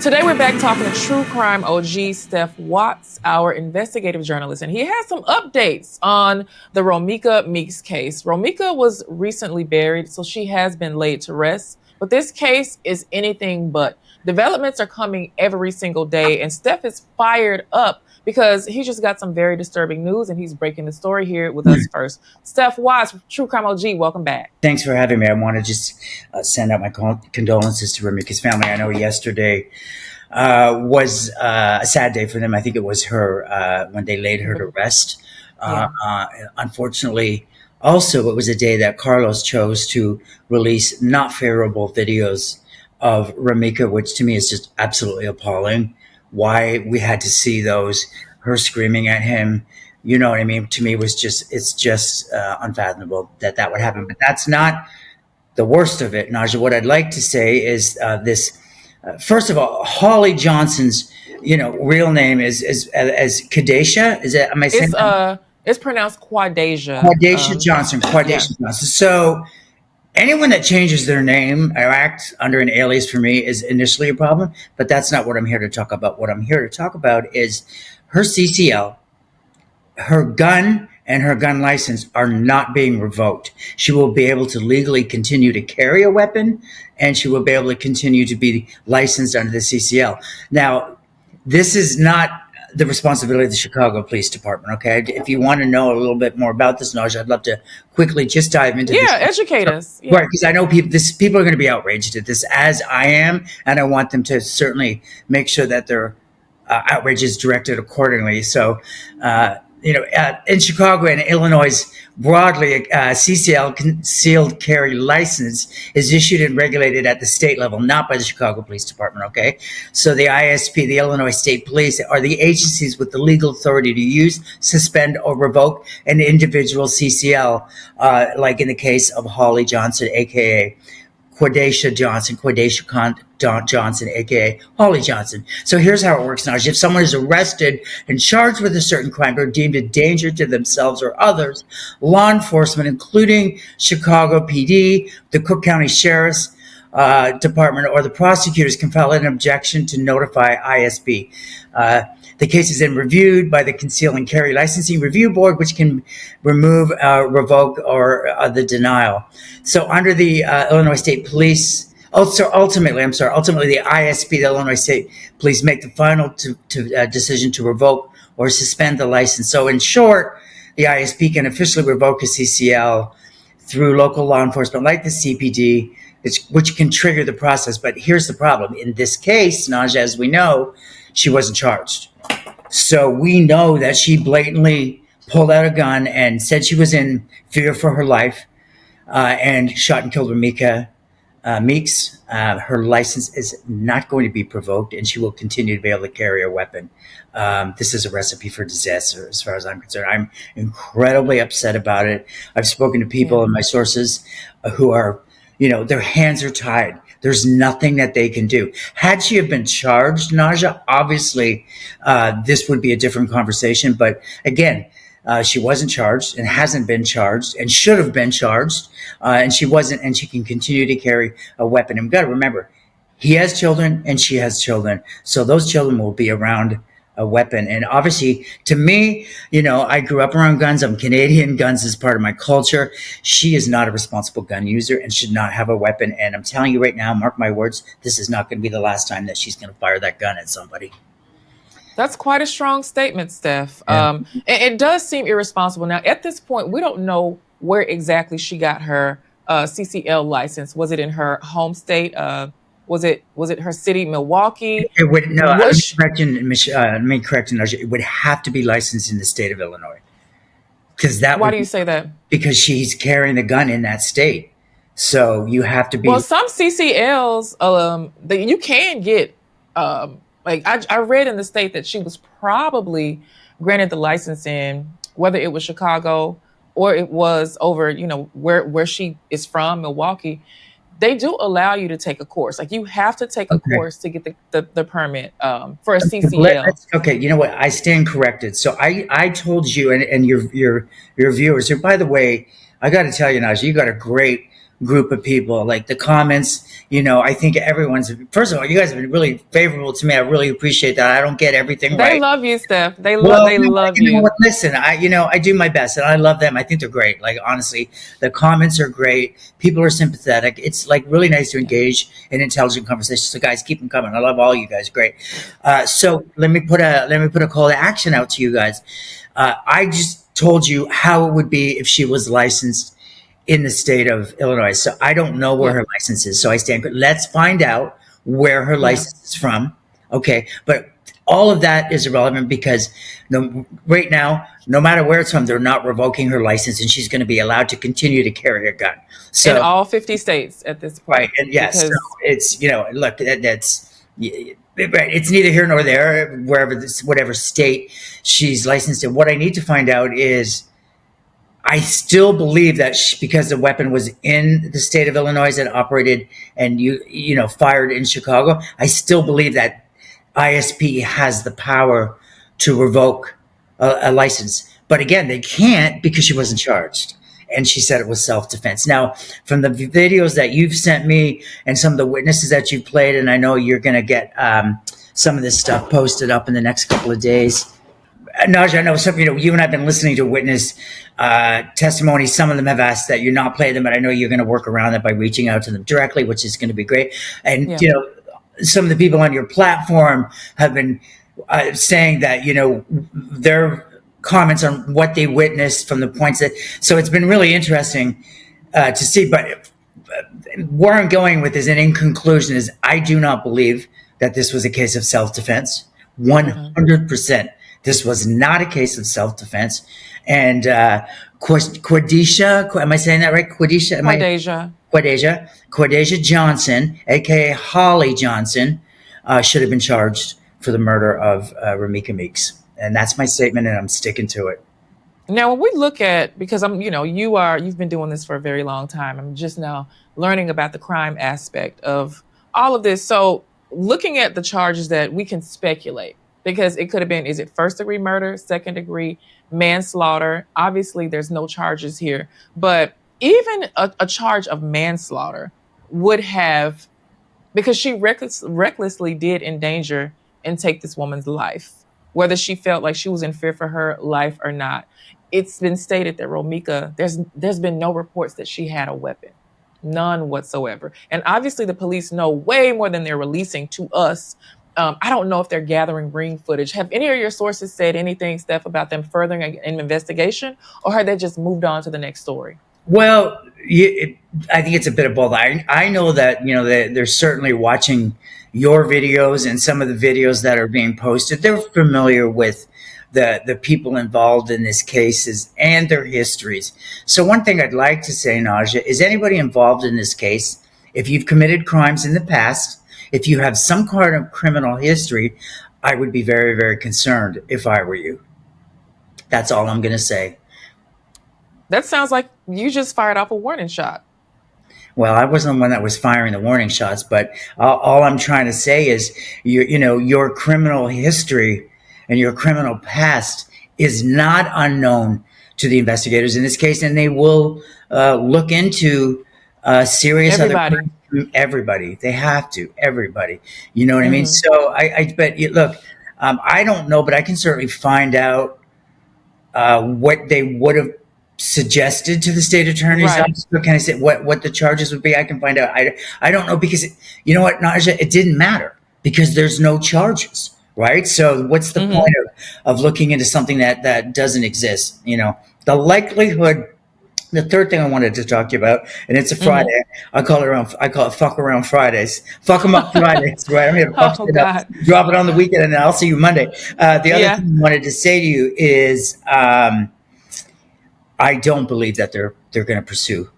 Today we're back talking to true crime OG Steph Watts, our investigative journalist, and he has some updates on the Romeca Meeks case. Romeca was recently buried, so she has been laid to rest. But this case is anything but. Developments are coming every single day, and Steph is fired up because he just got some very disturbing news, and he's breaking the story here with us first. Steph Watts, True Crime OG, welcome back. Thanks for having me. I want to just send out my condolences to Romeca's family. I know yesterday was a sad day for them. I think it was her when they laid her to rest. Unfortunately, also, it was a day that Carlos chose to release not favorable videos of Romeca, which to me is just absolutely appalling. Why we had to see those, her screaming at him, you know what I mean? To me, it's just unfathomable that would happen. But that's not the worst of it, Naja. What I'd like to say is this. First of all, Holly Johnson's, real name is as Kadesha. Is it? Am I saying? It's pronounced Quadasia. Quadasia Johnson. Quadasia Johnson. So anyone that changes their name or acts under an alias for me is initially a problem. But that's not what I'm here to talk about. What I'm here to talk about is her CCL, her gun, and her gun license are not being revoked. She will be able to legally continue to carry a weapon, and she will be able to continue to be licensed under the CCL. Now, this is not the responsibility of the Chicago Police Department, okay? If you want to know a little bit more about this, Naja, I'd love to quickly just dive into this. Yeah, educate us. Yeah. Right, because I know people are going to be outraged at this, as I am, and I want them to certainly make sure that their outrage is directed accordingly. So, in Chicago and Illinois broadly, a CCL, concealed carry license, is issued and regulated at the state level, not by the Chicago Police Department, okay? So the ISP, the Illinois State Police, are the agencies with the legal authority to use, suspend, or revoke an individual CCL, like in the case of Holly Johnson, a.k.a. Quadasia Johnson, Johnson, aka Holly Johnson. So here's how it works now. If someone is arrested and charged with a certain crime or deemed a danger to themselves or others, law enforcement, including Chicago PD, the Cook County Sheriff's Department, or the prosecutors, can file an objection to notify ISP. The case is then reviewed by the Conceal and Carry Licensing Review Board, which can remove, revoke, or the denial. So under the Illinois State Police, ultimately the ISP, the Illinois State Police, make the final decision to revoke or suspend the license. So in short, the ISP can officially revoke a CCL through local law enforcement like the CPD, which can trigger the process. But here's the problem. In this case, Naja, as we know, she wasn't charged. So we know that she blatantly pulled out a gun and said she was in fear for her life and shot and killed Romeca Meeks. Her license is not going to be revoked, and she will continue to be able to carry a weapon. This is a recipe for disaster as far as I'm concerned. I'm incredibly upset about it. I've spoken to people in my sources who are, their hands are tied. There's nothing that they can do. Had she have been charged, Naja, obviously this would be a different conversation. But again, she wasn't charged and hasn't been charged and should have been charged. And she wasn't, and she can continue to carry a weapon. And we've got to remember, he has children and she has children. So those children will be around a weapon. And obviously, to me, I grew up around guns. I'm Canadian. Guns is part of my culture. She is not a responsible gun user and should not have a weapon. And I'm telling you right now, mark my words, this is not going to be the last time that she's going to fire that gun at somebody. That's quite a strong statement, Steph. Yeah. It does seem irresponsible. Now, at this point, we don't know where exactly she got her CCL license. Was it in her home state? Was it her city, Milwaukee? It would no. Let me correct you. It would have to be licensed in the state of Illinois. Why do you say that? Because she's carrying the gun in that state, so you have to be. Well, some CCLs, you can get. Like I read in the state that she was probably granted the license in, whether it was Chicago or it was over, where she is from, Milwaukee. They do allow you to take a course. Like you have to take a course to get the permit for a CCL. Okay, you know what? I stand corrected. So I told you and your viewers. And by the way, I got to tell you, Naja, you got a great group of people. Like the comments, I think everyone's, first of all, you guys have been really favorable to me. I really appreciate that. I don't get everything They right. love you, Steph. Well, They no, love you know what? you. Listen, I do my best, and I love them. I think they're great. Like honestly, the comments are great. People are sympathetic. It's like really nice to Yeah. engage in intelligent conversation. So, guys, keep them coming. I love all you guys. Great. So let me put a call to action out to you guys. I just told you how it would be if she was licensed in the state of Illinois. So I don't know where Yeah. her license is. So I stand. Let's find out where her Yeah. license is from. Okay, but all of that is irrelevant because right now, no matter where it's from, they're not revoking her license, and she's going to be allowed to continue to carry a gun. In So all 50 states at this right, point, and yes, so because it's look that's. Right, it's neither here nor there. Wherever this, whatever state she's licensed in, what I need to find out is I still believe that because the weapon was in the state of Illinois and operated and fired in Chicago, I still believe that ISP has the power to revoke a license. But again, they can't because she wasn't charged. And she said it was self-defense. Now, from the videos that you've sent me and some of the witnesses that you played, and I know you're going to get some of this stuff posted up in the next couple of days. Naja, I know some. You and I've been listening to witness testimonies. Some of them have asked that you not play them, but I know you're going to work around that by reaching out to them directly, which is going to be great. And yeah. some of the people on your platform have been saying that their comments on what they witnessed from the points that. So it's been really interesting to see. But where I'm going with is, and in conclusion, is I do not believe that this was a case of self-defense. Hmm. 100%. This was not a case of self-defense. And Quadisha, am I saying that right? Quadisha, am I? Quadeja. Quadeja Johnson, aka Holly Johnson, should have been charged for the murder of Romeca Meeks. And that's my statement, and I'm sticking to it. Now, when we look at, because you've been doing this for a very long time. I'm just now learning about the crime aspect of all of this. So, looking at the charges that we can speculate, because it could have been, is it first degree murder, second degree manslaughter? Obviously, there's no charges here, but even a charge of manslaughter would have, because she recklessly did endanger and take this woman's life, whether she felt like she was in fear for her life or not. It's been stated that Romeca, there's been no reports that she had a weapon, none whatsoever. And obviously, the police know way more than they're releasing to us. I don't know if they're gathering ring footage. Have any of your sources said anything, Steph, about them furthering an investigation, or have they just moved on to the next story? Well, I think it's a bit of both. I know that they're certainly watching your videos and some of the videos that are being posted. They're familiar with the people involved in this cases and their histories. So one thing I'd like to say, Naja, is anybody involved in this case, if you've committed crimes in the past, if you have some kind of criminal history, I would be very, very concerned if I were you. That's all I'm going to say. That sounds like you just fired off a warning shot. Well, I wasn't the one that was firing the warning shots, but all I'm trying to say is, your criminal history and your criminal past is not unknown to the investigators in this case, and they will look into serious other Everybody. crimes. Everybody, they have to. Everybody, you know what I mean. Hmm. So I bet you. Look, I don't know, but I can certainly find out what they would have suggested to the state attorney's Right. office. What can I say? What the charges would be? I can find out. I don't know because you know what, Naja, it didn't matter because there's no charges, right? So what's the Hmm. point of looking into something that doesn't exist? The likelihood. The third thing I wanted to talk to you about, and it's a Hmm. Friday. I call it fuck around Fridays. Fuck them up Fridays, right? I'm here to fuck Oh shit up, God. drop it on the weekend, and then I'll see you Monday. The other Yeah. thing I wanted to say to you is, I don't believe that they're going to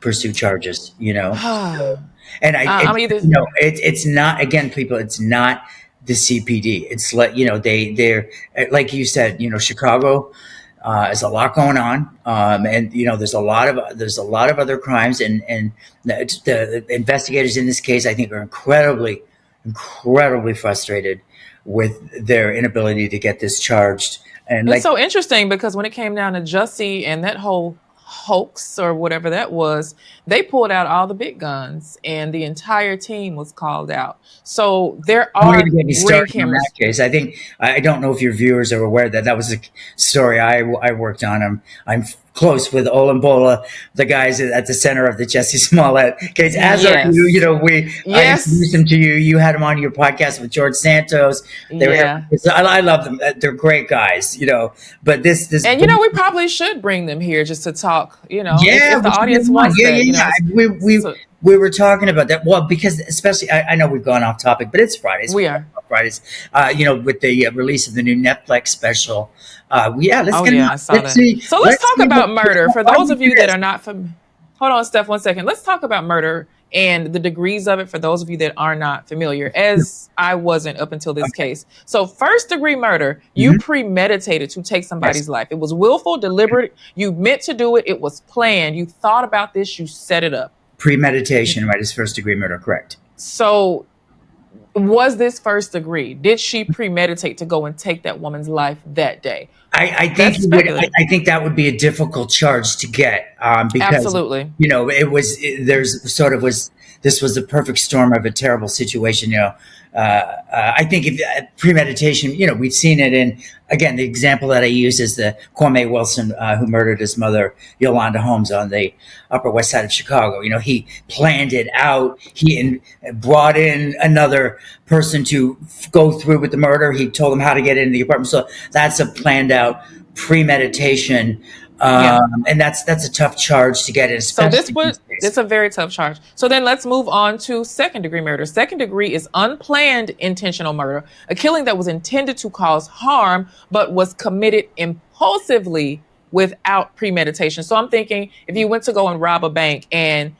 pursue charges. And I'm either. it's not, again, people. It's not the CPD. It's like they're like you said. Chicago. There's a lot going on, and there's a lot of other crimes, and the investigators in this case, I think, are incredibly frustrated with their inability to get this charged. And It's like, so interesting because when it came down to Jussie and that whole hoax or whatever that was, they pulled out all the big guns and the entire team was called out. So there Don't are even get me ring started on that cameras. case. I don't know if your viewers are aware that that was a story I worked on. I'm close with Olambola, the guys at the center of the Jesse Smollett case, as are you. You Yes. know, I introduced Yes. them to you. You had them on your podcast with George Santos. They were here. Yeah. I love them. They're great guys, you know. But this And we probably should bring them here just to talk, yeah, if the we should get audience them on. wants Yeah, that, yeah, yeah. so We were talking about that. Well, because especially I know we've gone off topic, but it's Fridays. We we talk are. about Fridays. You know, with the release of the new Netflix special. Yeah, let's Oh get them yeah, on. I saw that. So let's Let's talk see about murder. For why don't those we of do you that this? are not hold on, Steph, 1 second. Let's talk about murder and the degrees of it for those of you that are not familiar, as I wasn't up until this Okay. case. So first degree murder, you Hmm. premeditated to take Yes. somebody's life. It was willful, deliberate, you meant to do it, it was planned, you thought about this, you set it up. Premeditation, right? Is first degree murder, correct? So was this first degree? Did she premeditate to go and take that woman's life that day? I think That's it would. speculative. I think that would be a difficult charge to get because Absolutely. you know there's sort of was this was the perfect storm of a terrible situation. You know, I think if premeditation. You know, we've seen it in again the example that I use is the Kwame Wilson who murdered his mother Yolanda Holmes on the Upper West Side of Chicago. You know, he planned it out. Brought in another person to go through with the murder. He told them how to get into the apartment. So that's a planned out premeditation, Yeah. and that's a tough charge to get, So especially these days. this a very tough charge. So then let's move on to second degree murder. Second degree is unplanned intentional murder, a killing that was intended to cause harm but was committed impulsively without premeditation. So I'm thinking if you went to go and rob a bank and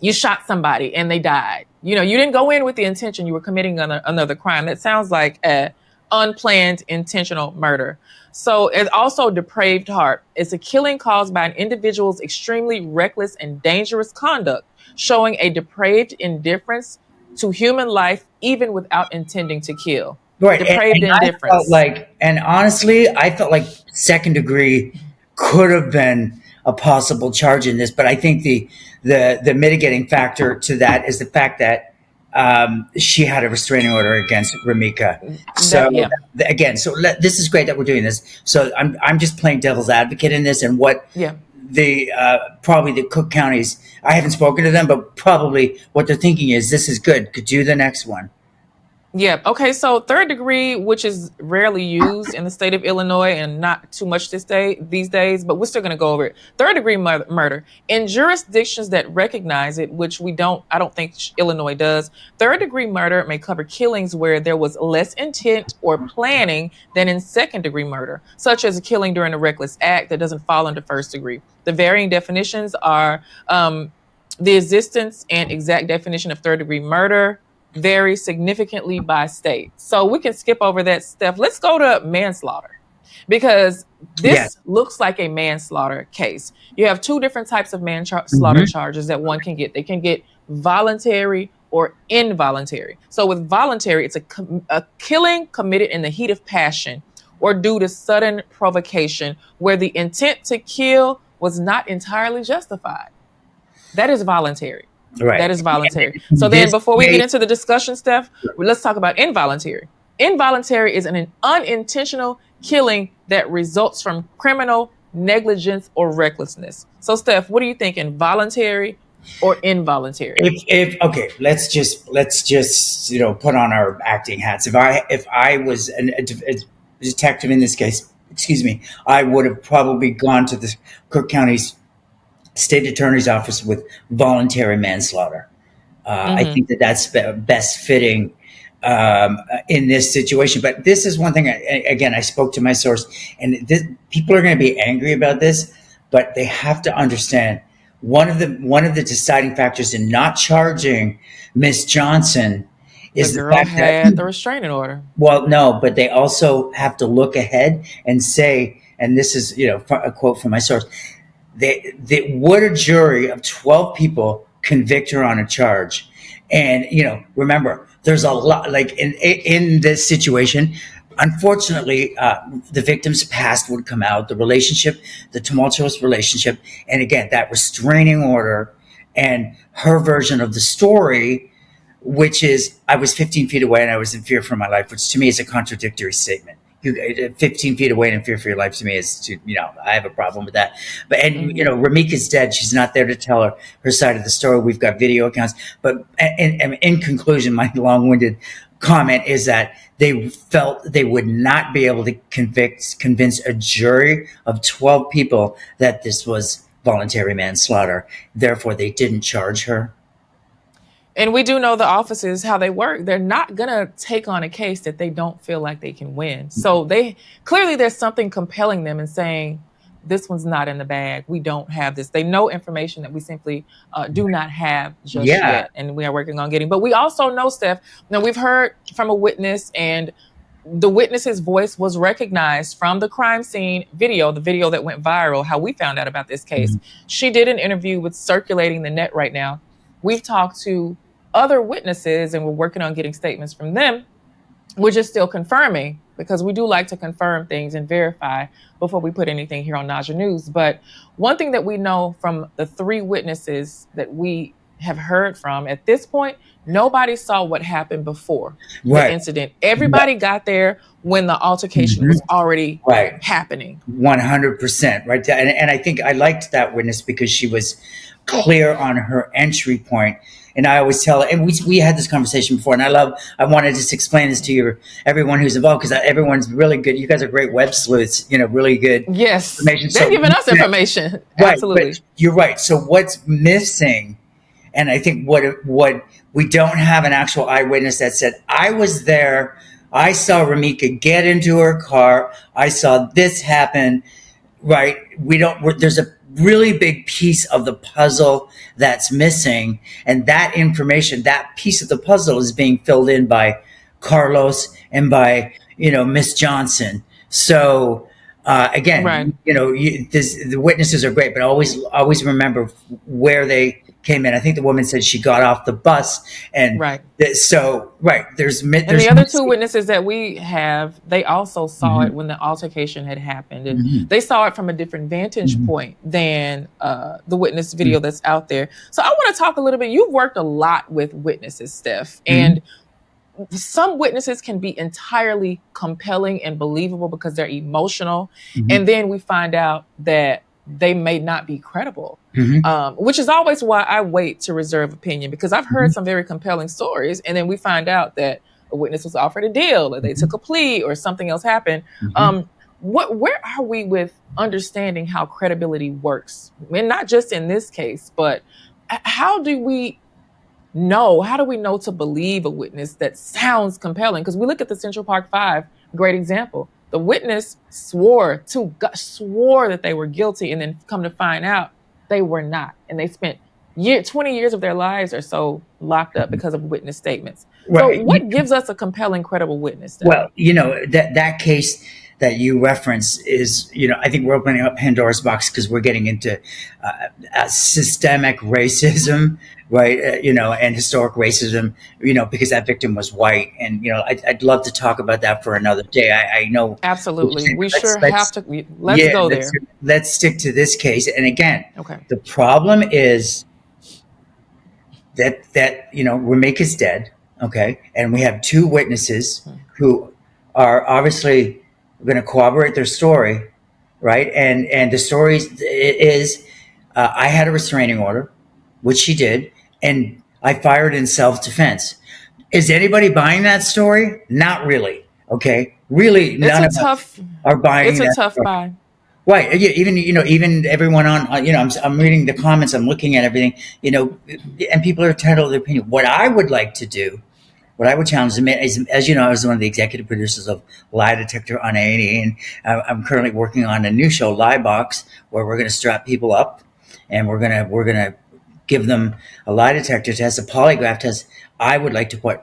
you shot somebody and they died. You didn't go in with the intention you were committing another crime. That sounds like a unplanned intentional murder. So it's also depraved heart. It's a killing caused by an individual's extremely reckless and dangerous conduct, showing a depraved indifference to human life even without intending to kill. Right, Depraved I felt indifference. like, and honestly, I felt like second degree could have been a possible charge in this, but I think the mitigating factor to that is the fact that she had a restraining order against Romeca. So That yeah. again, this is great that we're doing this. So I'm just playing devil's advocate in this, and what Yeah. the probably the Cook counties. I haven't spoken to them, but probably what they're thinking is this is good. Could do the next one. Yeah. Okay. So third degree, which is rarely used in the state of Illinois and not too much these days, but we're still going to go over it. Third degree murder in jurisdictions that recognize it, which I don't think Illinois does. Third degree murder may cover killings where there was less intent or planning than in second degree murder, such as a killing during a reckless act that doesn't fall under first degree. The varying definitions are the existence and exact definition of third degree murder vary significantly by state. So we can skip over that, Steph. Let's go to manslaughter because Yeah. this looks like a manslaughter case. You have two different types of manslaughter Hmm. charges that one can get. They can get voluntary or involuntary. So with voluntary, it's a killing committed in the heat of passion or due to sudden provocation where the intent to kill was not entirely justified. That is voluntary. Right. That is voluntary. In So then this before we get case, into the discussion, Steph, let's talk about involuntary. Involuntary is an unintentional killing that results from criminal negligence or recklessness. So Steph, what do you think, involuntary or involuntary? if okay, let's just put on our acting hats. If I was a detective in this case, excuse me, I would have probably gone to the Cook County's state attorney's office with voluntary manslaughter. I Mm-hmm. think that that's best fitting in this situation. But this is one thing. Again, I spoke to my source, and people are going to be angry about this, but they have to understand one of the deciding factors in not charging Miss Johnson The is the girl fact that had the restraining order. well, no, but they also have to look ahead and say, and this is a quote from my source. Would a jury of 12 people convict her on a charge? And remember, there's a lot like in this situation. unfortunately, the victim's past would come out, the relationship, the tumultuous relationship, and again, that restraining order and her version of the story, which is I was 15 feet away and I was in fear for my life, which to me is a contradictory statement. 15 feet away and in fear for your life to me is, I have a problem with that. But, and, Hmm. Romeca's dead. She's not there to tell her side of the story. We've got video accounts. But in conclusion, my long-winded comment is that they felt they would not be able to convince a jury of 12 people that this was voluntary manslaughter. Therefore, they didn't charge her. And we do know the offices, how they work. They're not going to take on a case that they don't feel like they can win. So they clearly there's something compelling them and saying, this one's not in the bag. We don't have this. They know information that we simply do not have just Yeah. yet. And we are working on getting. But we also know, Steph, now we've heard from a witness, and the witness's voice was recognized from the crime scene video, the video that went viral, how we found out about this case. She did an interview with circulating the net right now. We've talked to other witnesses and we're working on getting statements from them. We're just still confirming because we do like to confirm things and verify before we put anything here on Naja News. But one thing that we know from the 3 witnesses that we have heard from at this point, nobody saw what happened before the Right. incident. Everybody got there when the altercation was already Right. happening. 100%. Right. And I think I liked that witness because she was clear on her entry point. And I always tell, and we had this conversation before, and I want to just explain this to everyone who's involved, because everyone's really good. You guys are great web sleuths, really good Yes, information. they're giving us information. Right, Absolutely. but you're right. So what's missing, and I think what we don't have an actual eyewitness that said, I was there, I saw Romeca get into her car, I saw this happen. Right? There's a really big piece of the puzzle that's missing, and that information, that piece of the puzzle, is being filled in by Carlos and by Miss Johnson. So again, Right. the witnesses are great, but always remember where they came in. I think the woman said she got off the bus, and Right. so there's And the other 2 witnesses that we have, they also saw it when the altercation had happened. And they saw it from a different vantage point than the witness video that's out there. So I want to talk a little bit. You've worked a lot with witnesses, Steph. And some witnesses can be entirely compelling and believable because they're emotional. And then we find out that they may not be credible, which is always why I wait to reserve opinion, because I've heard some very compelling stories, and then we find out that a witness was offered a deal, or they took a plea, or something else happened. Where are we with understanding how credibility works? And not just in this case, but how do we know to believe a witness that sounds compelling? Because we look at the Central Park 5, great example. The witness swore that they were guilty, and then come to find out they were not. And they spent 20 years of their lives or so locked up because of witness statements. Right. So what gives us a compelling, credible witness? Well, that case that you reference is, I think we're opening up Pandora's box, because we're getting into systemic racism, right? And historic racism, because that victim was white. And, I'd love to talk about that for another day. I know. Absolutely. We sure have to. Let's go there. Let's stick to this case. And again, Okay. the problem is that Romeca's dead. Okay. And we have 2 witnesses who are obviously going to corroborate their story, right? And the story is, I had a restraining order, which she did, and I fired in self-defense. Is anybody buying that story? Not really. Okay, really, none of us are buying. It's a tough buy. Right. Even everyone on, I'm reading the comments, I'm looking at everything, and people are entitled to their opinion. What I would like to do, what I would challenge them is, as you know, I was one of the executive producers of Lie Detector on A&E, and I'm currently working on a new show, Lie Box, where we're going to strap people up, and we're gonna give them a lie detector test, a polygraph test. I would like to put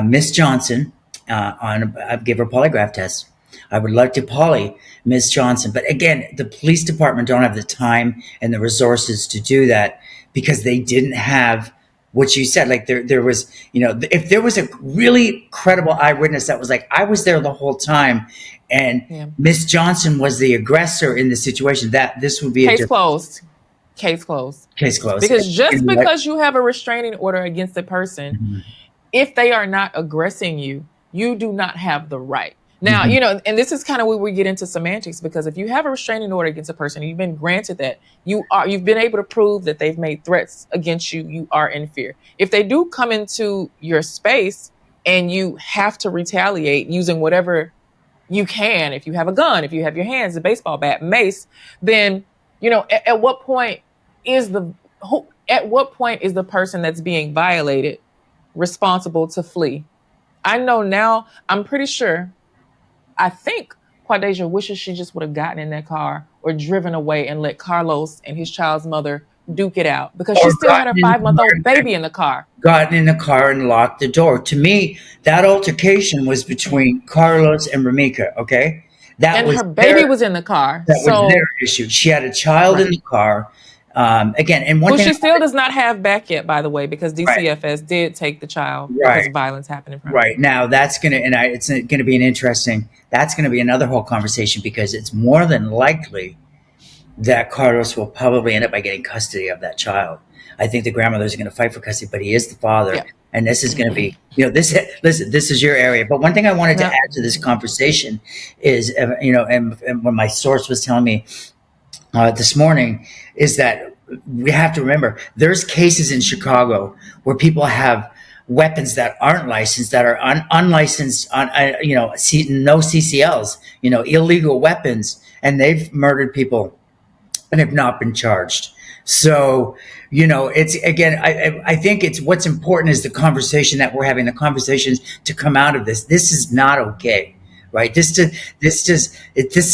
Miss Johnson give her a polygraph test. I would like to poly Miss Johnson, but again, the police department don't have the time and the resources to do that, because they didn't have what you said. Like there was, if there was a really credible eyewitness that was like, I was there the whole time, and Yeah. Miss Johnson was the aggressor in the situation, that this would be a Case different closed. Case closed. case closed. Because You just know what? because you have a restraining order against a person, Mhm. if they are not aggressing you, you do not have the right. Now, Mhm. and this is kind of where we get into semantics, because if you have a restraining order against a person, and you've been granted that, you've been able to prove that they've made threats against you, you are in fear. If they do come into your space and you have to retaliate using whatever you can, if you have a gun, if you have your hands, a baseball bat, mace, then at what point is the person that's being violated responsible to flee? I know now, I'm pretty sure, I think Quadeja wishes she just would have gotten in that car or driven away and let Carlos and his child's mother duke it out, because she Or still had her 5-month-old baby in the car. gotten in the car and locked the door. To me, that altercation was between Carlos and Romeca. Okay, that And was her their baby was in the car. that was their So, issue. She had a child in right. the car. Again, and one Who thing, she still does not have back yet, by the way, because right, DCFS did take the child right, because violence happened in front of right. them. Now that's gonna, it's gonna be an interesting. That's gonna be another whole conversation, because it's more than likely that Carlos will probably end up by getting custody of that child. I think the grandmother's going to fight for custody, but he is the father, Yeah. and this is going to be, this. Listen, this is your area. But one thing I wanted to Yeah. add to this conversation is, and when my source was telling me this morning, is that we have to remember there's cases in Chicago where people have weapons that aren't licensed, that are unlicensed, on no CCLs, illegal weapons, and they've murdered people and have not been charged. So, it's, again, I think it's, what's important is the conversation that we're having, the conversations to come out of this. This is not okay, right? This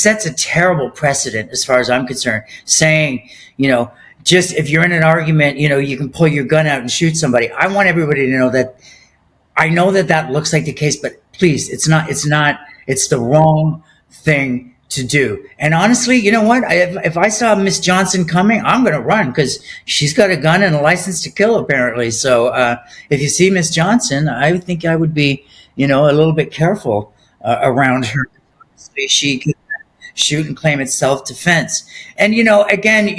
sets a terrible precedent as far as I'm concerned, saying, just if you're in an argument, you can pull your gun out and shoot somebody. I want everybody to know that I know that that looks like the case, but please, it's the wrong thing to do. And honestly, you know what? If I saw Miss Johnson coming, I'm going to run, because she's got a gun and a license to kill, apparently. So if you see Miss Johnson, I think I would be, a little bit careful around her. She could shoot and claim it's self-defense. And again,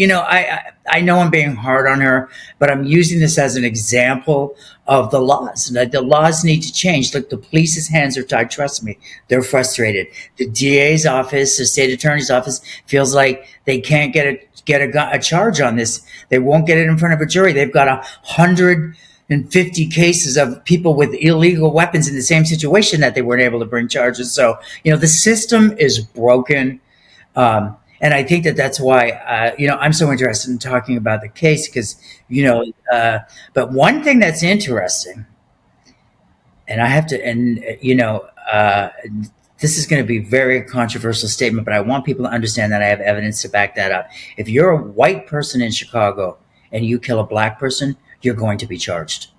I know I'm being hard on her, but I'm using this as an example of the laws. That the laws need to change. Look, the police's hands are tied. Trust me, they're frustrated. The DA's office, the state attorney's office, feels like they can't get a charge on this. They won't get it in front of a jury. They've got 150 cases of people with illegal weapons in the same situation that they weren't able to bring charges. So, the system is broken. And I think that that's why, I'm so interested in talking about the case, because, but one thing that's interesting, and I have to, and, this is going to be a very controversial statement, but I want people to understand that I have evidence to back that up. If you're a white person in Chicago and you kill a black person, you're going to be charged.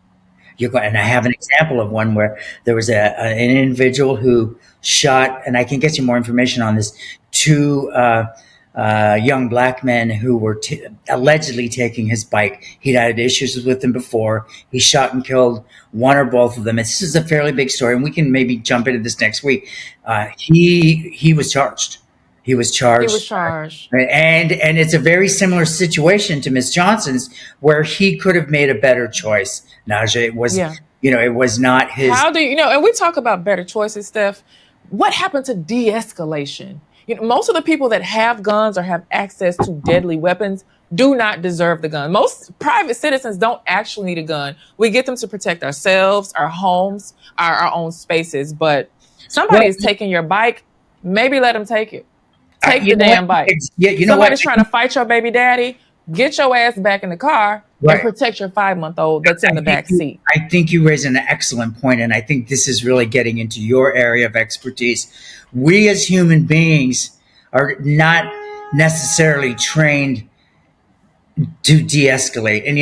And I have an example of one where there was an individual who shot, and I can get you more information on this, two young black men who were allegedly taking his bike. He'd had issues with them before. He shot and killed one or both of them. And this is a fairly big story, and we can maybe jump into this next week. He was charged. He was He was charged. charged. And it's a very similar situation to Miss Johnson's, where he could have made a better choice. Naja, it was, Yeah. it was not his. How do and we talk about better choices, Steph. What happened to de-escalation? Most of the people that have guns or have access to deadly weapons do not deserve the gun. Most private citizens don't actually need a gun. We get them to protect ourselves, our homes, our own spaces. But somebody Well, is taking your bike, maybe let them take it. Take you the know damn what? bike. Yeah, you know Somebody's what? trying to fight your baby daddy. Get your ass back in the car and Right. protect your 5-month-old that's in the back seat. I think you raise an excellent point, and I think this is really getting into your area of expertise. We as human beings are not necessarily trained to de-escalate. And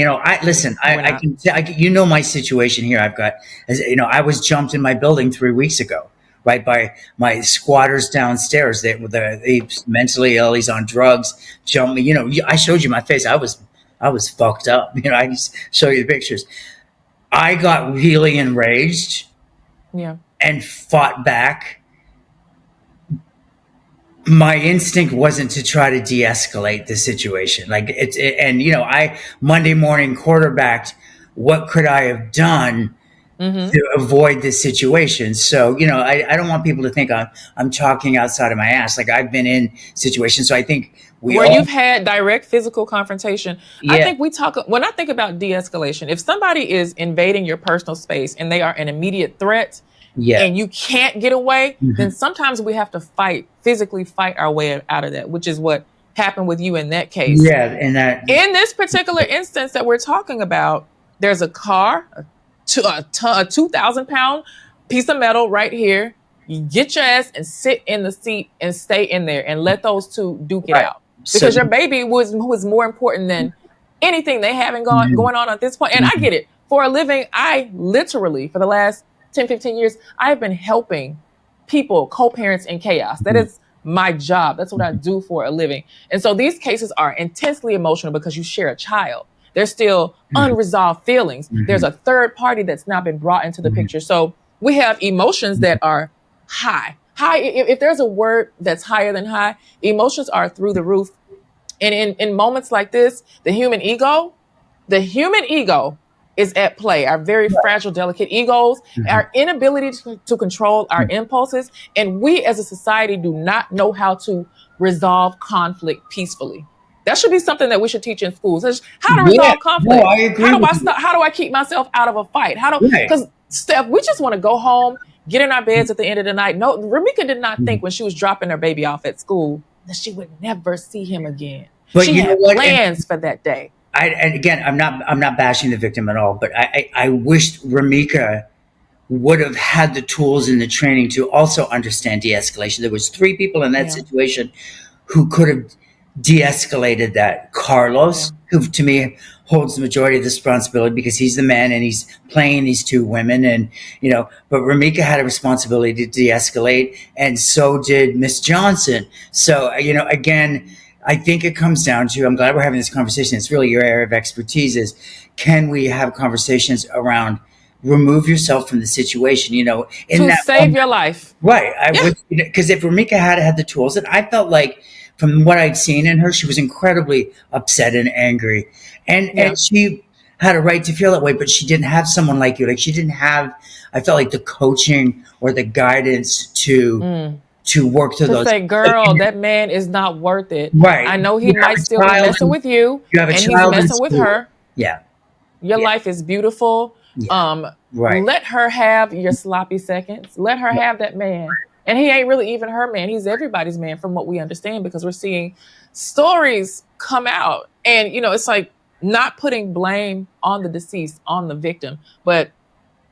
I can my situation here. I've got, I was jumped in my building 3 weeks ago, right, by my squatters downstairs. He's mentally ill. He's on drugs. Jumped me. I showed you my face. I was fucked up. I just show you the pictures. I got really enraged Yeah. and fought back. My instinct wasn't to try to de-escalate the situation. Like and I Monday morning quarterbacked what could I have done Mm-hmm. to avoid this situation. So, I don't want people to think I'm talking outside of my ass. Like I've been in situations. So I think we Where all, you've had direct physical confrontation. I yeah, think when I think about de-escalation, if somebody is invading your personal space and they are an immediate threat yeah, and you can't get away, then mhm, sometimes we have to physically fight our way out of that, which is what happened with you in that case. yeah, and that, In this particular instance that we're talking about, there's a car, a 2,000 pound piece of metal right here. You get your ass and sit in the seat and stay in there and let those two duke it right. out, So, because your baby was more important than anything they haven't mhm, going on at this point. And I mhm, get it. For a living, I literally, for the last 10, 15 years, I've been helping people, co-parents in chaos. That mhm, is my job. That's what I mhm, do for a living. And so these cases are intensely emotional because you share a child. There's still mhm, unresolved feelings. There's mhm, a third party that's not been brought into the mhm, picture. So we have emotions mhm. that are high. High, if there's a word that's higher than high, emotions are through the roof. And in moments like this, the human ego is at play. Our very fragile, delicate egos, Mhm. our inability to control our impulses, and we as a society do not know how to resolve conflict peacefully. That should be something that we should teach in schools. How to Yeah, resolve no, conflict. I agree How do with I you. stop? How do I keep myself out of a fight? Right. Because Steph, we just want to go home, get in our beds at the end of the night. No, Romeca did not think Mhm. when she was dropping her baby off at school that she would never see him again. But She you know had what? And plans for that day. and again, I'm not bashing the victim at all, but I wished Ramika would have had the tools and the training to also understand de-escalation. There was three people in that Yeah, situation who could have de-escalated that. yeah. Carlos, who to me holds the majority of the responsibility because he's the man and he's playing these two women, and but Ramika had a responsibility to de-escalate, and so did Miss Johnson. So again, I think it comes down to, I'm glad we're having this conversation. It's really your area of expertise, is can we have conversations around remove yourself from the situation, in To that save moment. your life. Right. I Yeah, would, because if Ramika had had the tools, and I felt like from what I'd seen in her, she was incredibly upset and angry, and yeah. she had a right to feel that way, but she didn't have someone like you. Like she didn't have, I felt like, the coaching or the guidance Mm. to work through To those. say, girl, that man is not worth it. Right. I know he You have might a still be child messing in, with you, you have a and he's child in messing with school. her. Yeah. Your Yeah. life is beautiful. Yeah. Um, Right. let her have your sloppy seconds. Let her Right. have that man. And he ain't really even her man. He's everybody's man from what we understand, because we're seeing stories come out. And, it's like not putting blame on the deceased, on the victim, but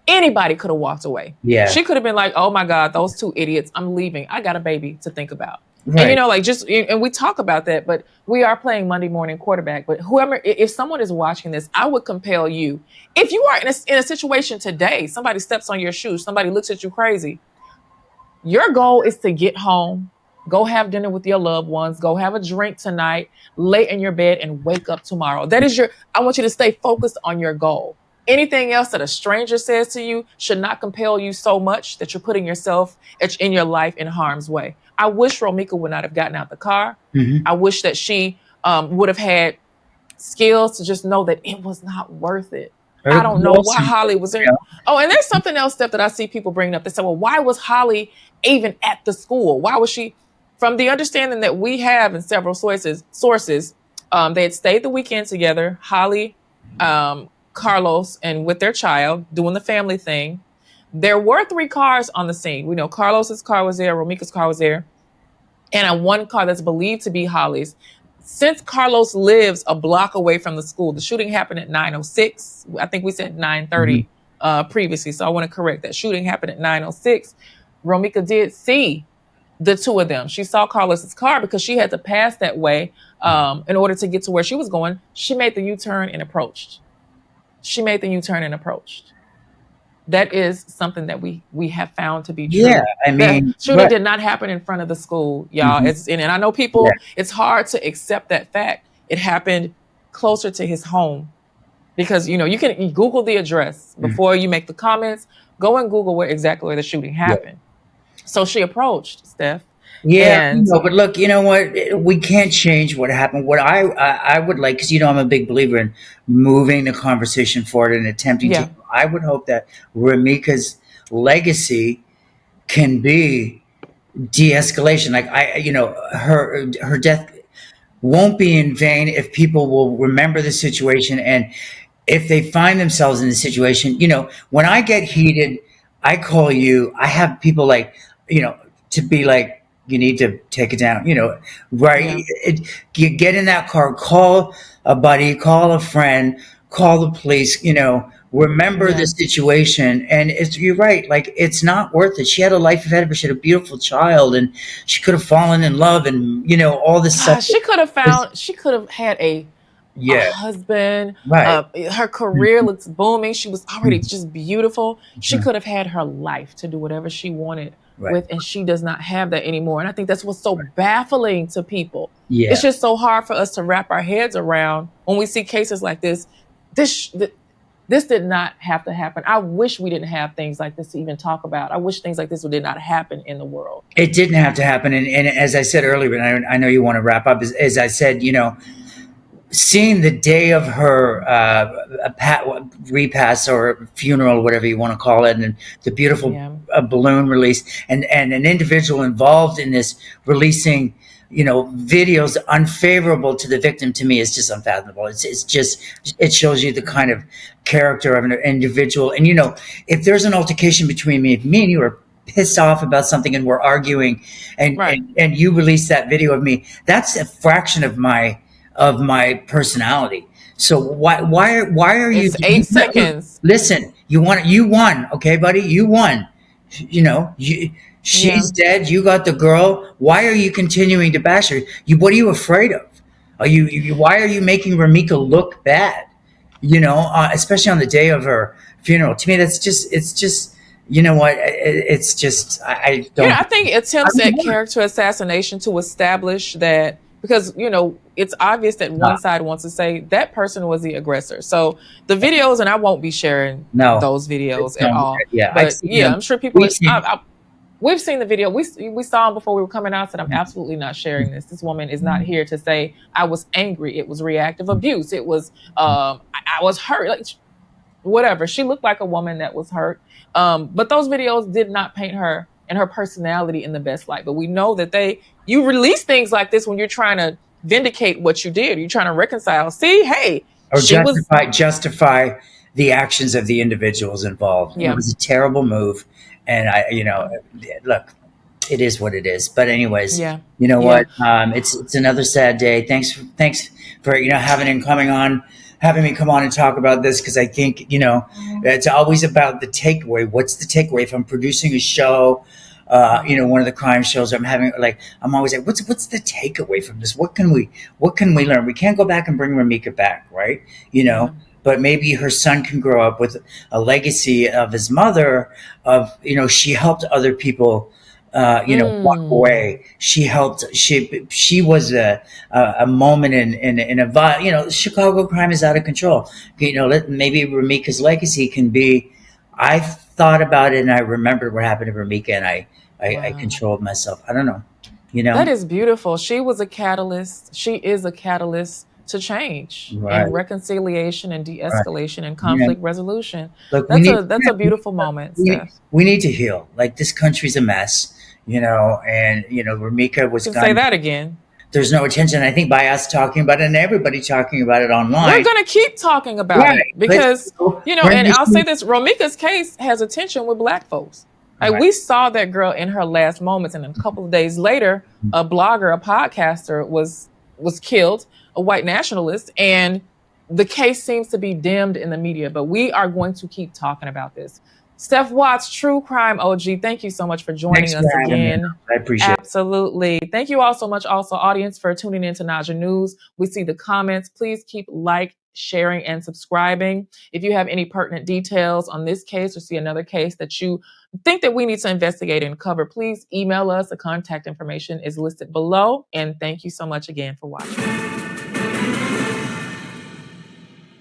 anybody could have walked away. Yeah. She could have been like, oh my God, those two idiots, I'm leaving. I got a baby to think about. And Right. like just, and we talk about that, but we are playing Monday morning quarterback. But whoever, if someone is watching this, I would compel you. If you are in a situation today, somebody steps on your shoes, somebody looks at you crazy, your goal is to get home, go have dinner with your loved ones, go have a drink tonight, lay in your bed and wake up tomorrow. I want you to stay focused on your goal. Anything else that a stranger says to you should not compel you so much that you're putting yourself in your life in harm's way. I wish Romeca would not have gotten out the car. Hmm. I wish that she would have had skills to just know that it was not worth it. I Or don't know why also, Holly was there. Oh, and there's something else, Steph, that I see people bringing up. They say, well, why was Holly even at the school? Why was she? From the understanding that we have in several sources, they had stayed the weekend together, Holly, Carlos, and with their child, doing the family thing. There were three cars on the scene. We know Carlos's car was there, Romeca's car was there, and one car that's believed to be Holly's. Since Carlos lives a block away from the school, the shooting happened at 9:06. I think we said Mhm. 9:30 previously, so I want to correct that. Shooting happened at 9:06. Romeca did see the two of them. She saw Carlos's car because she had to pass that way in order to get to where she was going. She made the U-turn and approached. She made the U-turn and approached. That is something that we have found to be Yeah, true. I The mean, shooting right. did not happen in front of the school, y'all. Mhm. And I know Yeah. people, it's hard to accept that fact. It happened closer to his home. because you can Google the address Mhm. before you make the comments. Go and Google where the shooting Yeah. happened. So she approached Steph, Yeah, and but look, you know what? We can't change what happened. What I would like, because I'm a big believer in moving the conversation forward and attempting to. yeah, I would hope that Ramika's legacy can be de-escalation. Like her death won't be in vain if people will remember the situation, and if they find themselves in a situation, when I get heated, I call you. I have people like, to be like, you need to take it down, right? yeah, You get in that car, call a buddy, call a friend, call the police, remember the yeah. situation. And you're right. Like, it's not worth it. She had a life ahead of her. She had a beautiful child, and she could have fallen in love, and, all this stuff. She could have found. She could have had a Yeah, husband. right. Her career looks booming. She was already Mhm. just beautiful. She Mhm. could have had her life to do whatever she wanted Right. with, and she does not have that anymore. And I think that's what's so baffling to people. It's Yeah. just so hard for us to wrap our heads around when we see cases like this. This this did not have to happen. I wish we didn't have things like this to even talk about. I wish things like this did not happen in the world. It didn't have to happen. And as I said earlier, and I know you want to wrap up, as I said, seeing the day of her repass or funeral, whatever you want to call it, and the beautiful Yeah. balloon release, and an individual involved in this releasing, videos unfavorable to the victim, to me is just unfathomable. It's just, it shows you the kind of character of an individual. And if there's an altercation between me, if me and you are pissed off about something and we're arguing, and Right. and you release that video of me, that's a fraction of my personality. So why are you, It's 8 seconds. listen, you won, okay, buddy, you won. She's Yeah. dead, you got the girl. Why are you continuing to bash her? What are you afraid of? Why are you making Romeca look bad? Especially on the day of her funeral. To me, it's just, what, it's just, I don't, I think I attempts don't at want character assassination to establish that, because it's obvious that no, one side wants to say that person was the aggressor. So the videos, and I won't be sharing no, those videos at no, all. yeah, I've But seen yeah, them. I'm sure people. We've seen. We've seen the video. We saw him before we were coming out. Said, I'm absolutely not sharing this. This woman is not here to say I was angry. It was reactive abuse. It was I was hurt. Like, whatever. She looked like a woman that was hurt. But those videos did not paint her and her personality in the best light. But we know that you release things like this when you're trying to vindicate what you did. You're trying to reconcile. See, hey, Or she was, justify the actions of the individuals involved. And it yeah, was a terrible move. And look, it is what it is. But anyways, yeah, you know yeah. what? It's another sad day. Thanks for having me come on and talk about this, because I think it's always about the takeaway. What's the takeaway? If I'm producing a show, one of the crime shows, I'm always like, what's the takeaway from this? What can we learn? We can't go back and bring Romeca back, right? Yeah. But maybe her son can grow up with a legacy of his mother, of, she helped other people, walk Mm. away. She was a moment in Chicago crime is out of control. Maybe Romeca's legacy can be, I thought about it and I remembered what happened to Romeca, and I Wow. controlled myself. I don't know, That is beautiful. She was a catalyst. She is a catalyst to change and right, reconciliation and right. de-escalation and Yeah. conflict resolution. Look, That's a beautiful moment, we, Steph. we need to heal. Like, this country's a mess, and Romeca was You can say gone. that again. There's no attention. I think by us talking about it and everybody talking about it We're online. going to keep talking about Right. it Let's because, go. and I'll say this, Romeca's case has attention with Black folks. Like, Right. we saw that girl in her last moments, and a couple of days later, a blogger, a podcaster was killed, a white nationalist, and the case seems to be dimmed in the media, but we are going to keep talking about this. Steph Watts, True Crime OG, thank you so much for Thanks joining for us having me. again. I appreciate it. Absolutely. Thank you all so much, also, audience, for tuning in to Naja News. We see the comments. Please keep sharing, and subscribing. If you have any pertinent details on this case or see another case that you think that we need to investigate and cover, please email us. The contact information is listed below. And thank you so much again for watching.